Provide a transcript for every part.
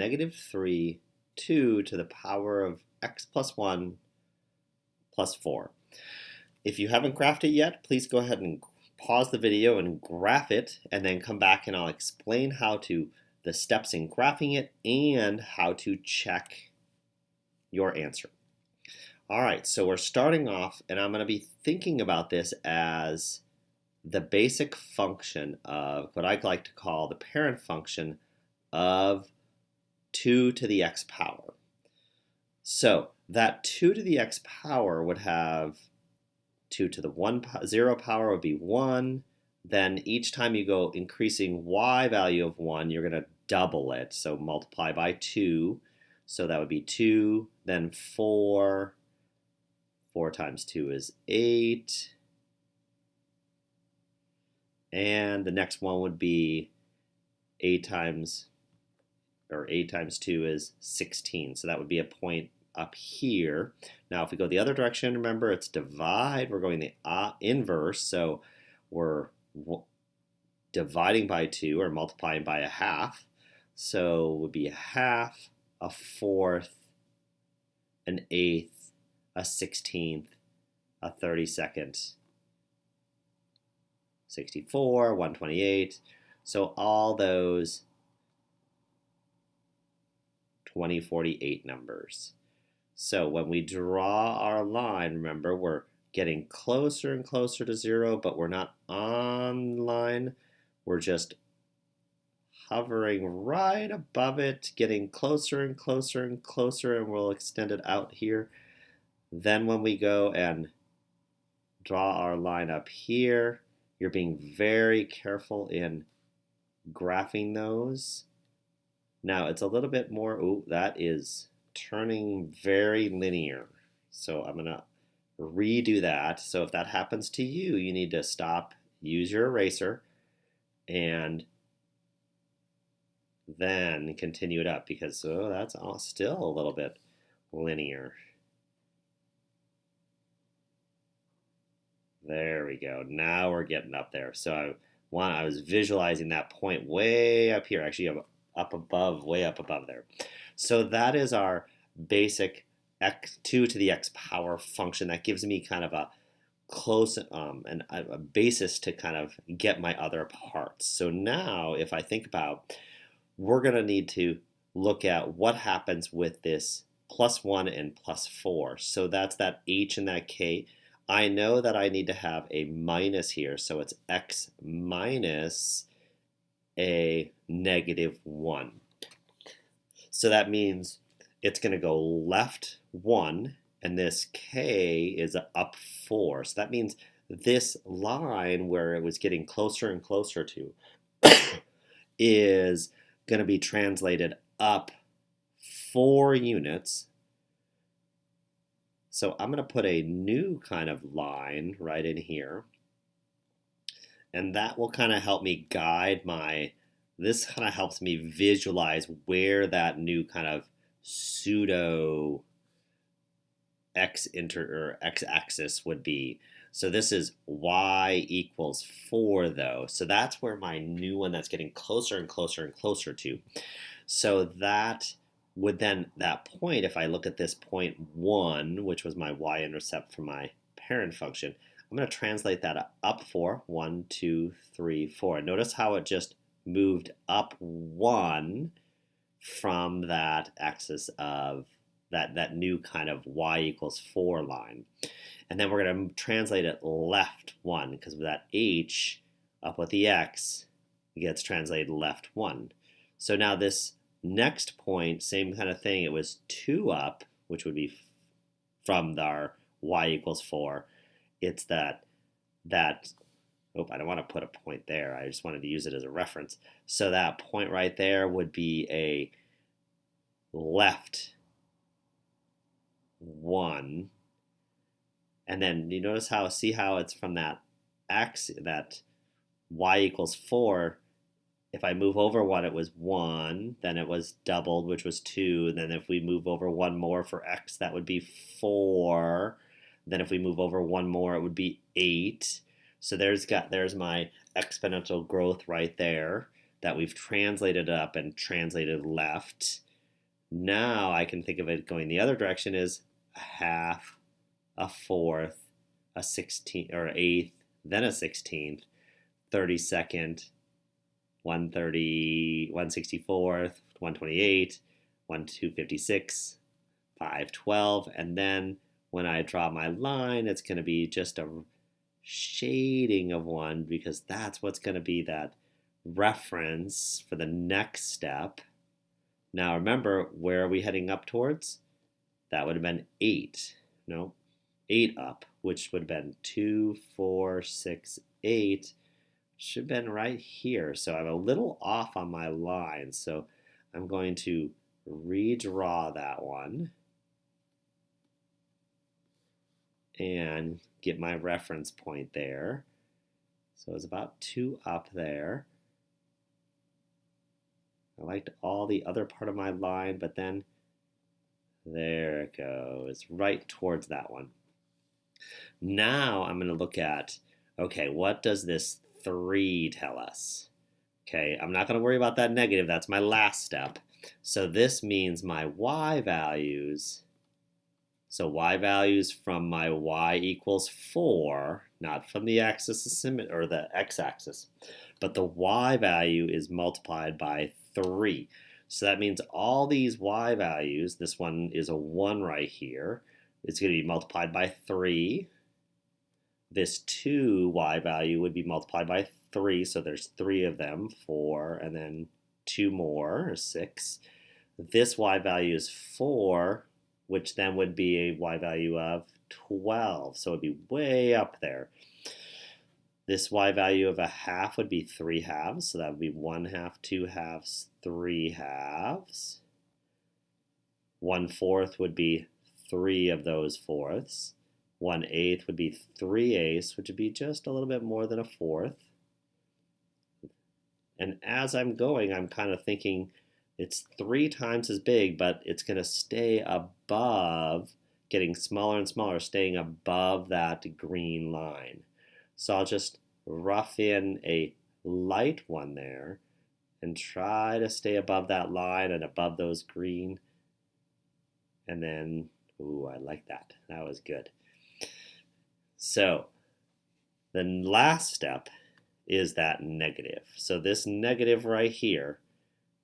negative 3, 2 to the power of x plus 1 plus 4. If you haven't graphed it yet, please go ahead and pause the video and graph it, and then come back and I'll explain the steps in graphing it and how to check your answer. All right, so we're starting off, and I'm going to be thinking about this as the basic function of what I like to call the parent function of 2 to the x power. So that 2 to the x power would have 2 to the 0 power would be 1. Then each time you go increasing y value of 1, you're going to double it. So multiply by 2. So that would be 2, then 4. 4 times 2 is 8. And the next one would be 8 times 2 is 16. So that would be a point up here. Now if we go the other direction, remember it's divide. We're going the inverse. So we're dividing by 2 or multiplying by a half. So it would be a half, a fourth, an eighth, a 16th, a 32nd, 64, 128. So all those 2048 numbers. So when we draw our line, remember we're getting closer and closer to 0, but we're not on line. We're just hovering right above it, getting closer and closer and closer, and we'll extend it out here. Then when we go and draw our line up here, you're being very careful in graphing those. Now it's a little bit more, that is turning very linear. So I'm going to redo that. So if that happens to you, you need to stop, use your eraser, and then continue it up, because that's still a little bit linear. There we go. Now we're getting up there. So I was visualizing that point way up here, actually up above, way up above there. So that is our basic 2 to the x power function. That gives me kind of a close and a basis to kind of get my other parts. So now if I think about, we're going to need to look at what happens with this plus 1 and plus 4. So that's that h and that k. I know that I need to have a minus here, so it's x minus a negative 1. So that means it's going to go left 1, and this k is up 4. So that means this line where it was getting closer and closer to is going to be translated up 4 units. So I'm going to put a new kind of line right in here. And that will kind of help me guide this kind of helps me visualize where that new kind of pseudo x-axis would be. So this is y equals 4 though. So that's where my new one that's getting closer and closer and closer to. So that would then, that point, if I look at this point 1, which was my y-intercept for my parent function, I'm going to translate that up 4. 1, 2, 3, 4. Notice how it just moved up 1 from that axis of that new kind of y equals 4 line. And then we're going to translate it left 1, because with that h up with the x gets translated left 1. So now this next point, same kind of thing. It was 2 up, which would be from our y equals 4. It's that I don't want to put a point there. I just wanted to use it as a reference. So that point right there would be a left 1. And then you notice see how it's from that x, that y equals 4. If I move over 1, it was 1. Then it was doubled, which was 2. And then if we move over 1 more for x, that would be 4. Then if we move over 1 more, it would be 8. So there's my exponential growth right there that we've translated up and translated left. Now I can think of it going the other direction as a half, a fourth, a 16th or eighth, then a 16th, 32nd, 130, 164th, 128, 1256, 512, and then when I draw my line, it's going to be just a shading of one because that's what's going to be that reference for the next step. Now remember, where are we heading up towards? That would have been 8. No, 8 up, which would have been 2, 4, 6, 8. Should have been right here. So I'm a little off on my line. So I'm going to redraw that one and get my reference point there. So it's about 2 up there. I liked all the other part of my line, but then there it goes, right towards that one. Now I'm going to look at, okay, what does this 3 tell us? Okay, I'm not going to worry about that negative. That's my last step. So this means my y values. So y values from my y equals 4, not from the axis or the x-axis, but the y value is multiplied by 3. So that means all these y values, this one is a 1 right here, it's going to be multiplied by 3. This 2y value would be multiplied by 3, so there's 3 of them, 4, and then 2 more, or 6. This y value is 4, which then would be a y value of 12, so it would be way up there. This y value of a half would be 3 halves, so that would be 1 half, 2 halves, 3 halves. 1/4 would be 3 of those fourths. 1/8 would be 3/8, which would be just a little bit more than a fourth. And as I'm going, I'm kind of thinking it's 3 times as big, but it's going to stay above, getting smaller and smaller, staying above that green line. So I'll just rough in a light one there and try to stay above that line and above those green. And then, ooh, I like that. That was good. So the last step is that negative. So this negative right here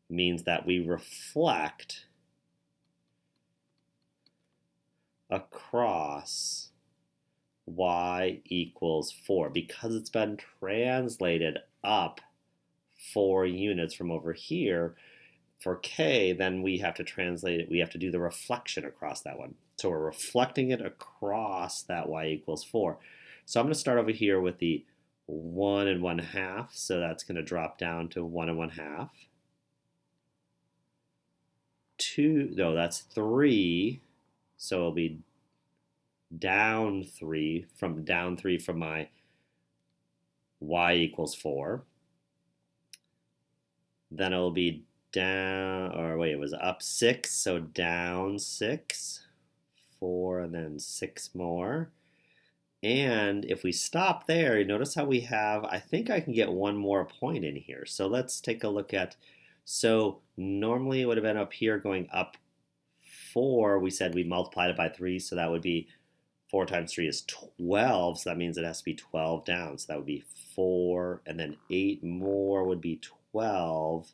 means that we reflect across y equals 4 because it's been translated up 4 units from over here. For k, then we have to translate it, we have to do the reflection across that one. So we're reflecting it across that y equals 4. So I'm going to start over here with the 1 1/2, so that's going to drop down to 1 1/2. 2, no, that's 3, so it'll be down 3 from my y equals 4. Then it'll be down, or wait, it was up 6, so down 6, 4, and then 6 more. And if we stop there, you notice how we have, I think I can get one more point in here. So let's take a look at, so normally it would have been up here going up 4. We said we multiplied it by 3, so that would be 4 times 3 is 12, so that means it has to be 12 down. So that would be 4, and then 8 more would be 12.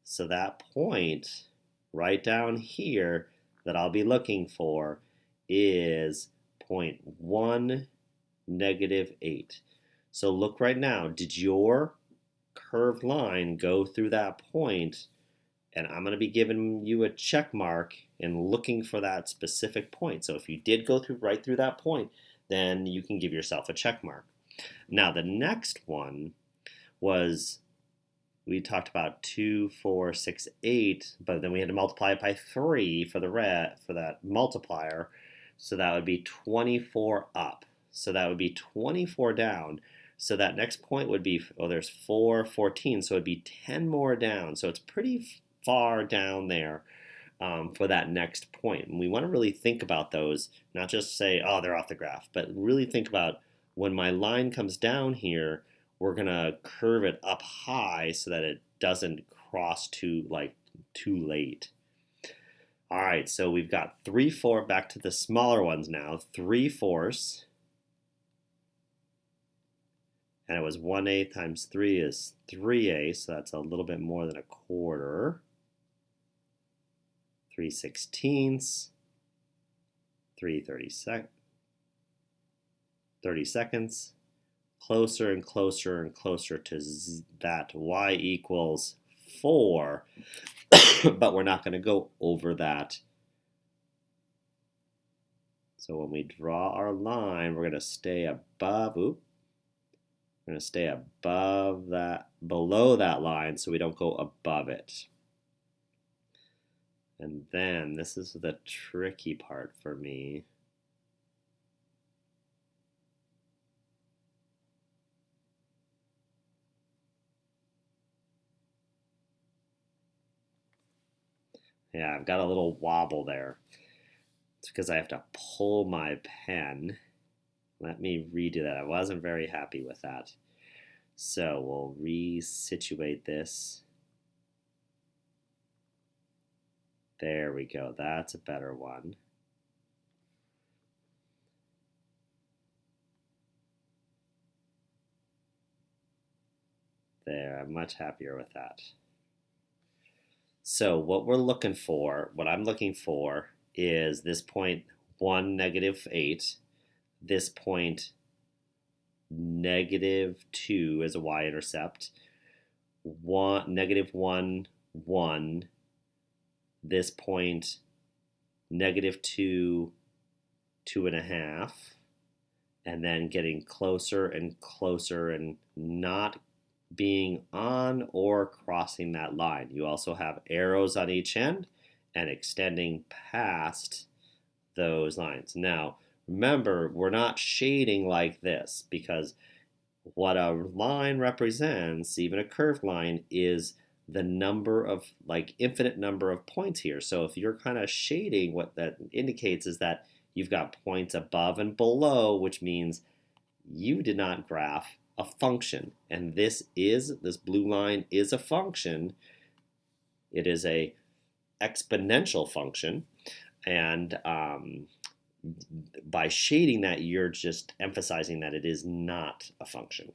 So that point right down here that I'll be looking for is 0.1 -8. So look right now, did your curved line go through that point? And I'm going to be giving you a check mark and looking for that specific point. So if you did go right through that point, then you can give yourself a check mark. Now the next one was, we talked about 2, 4, 6, 8, but then we had to multiply it by 3 for that multiplier. So that would be 24 up. So that would be 24 down. So that next point would be, oh, there's 4, 14, so it would be 10 more down. So it's pretty far down there for that next point. And we want to really think about those, not just say, oh, they're off the graph, but really think about when my line comes down here, we're going to curve it up high so that it doesn't cross too late. All right, so we've got 3/4, back to the smaller ones now, 3/4, and it was 1/8 times 3 is 3/8, so that's a little bit more than a quarter. 3/16, 30 seconds, closer and closer and closer to that y equals 4, but we're not going to go over that. So when we draw our line, we're going to stay above, we're going to stay above that, below that line, so we don't go above it. And then this is the tricky part for me. Yeah, I've got a little wobble there. It's because I have to pull my pen. Let me redo that. I wasn't very happy with that. So we'll resituate this. There we go. That's a better one. There, I'm much happier with that. So what we're looking for, what I'm looking for is this point 1, -8, this point -2 as a y-intercept, 1, -1, 1, this point -2, 2.5, and then getting closer and closer and not being on or crossing that line. You also have arrows on each end and extending past those lines. Now, remember, we're not shading like this because what a line represents, even a curved line, is the number of, like, infinite number of points here. So if you're kind of shading, what that indicates is that you've got points above and below, which means you did not graph a function. And this blue line is a function. It is a exponential function. And by shading that, you're just emphasizing that it is not a function.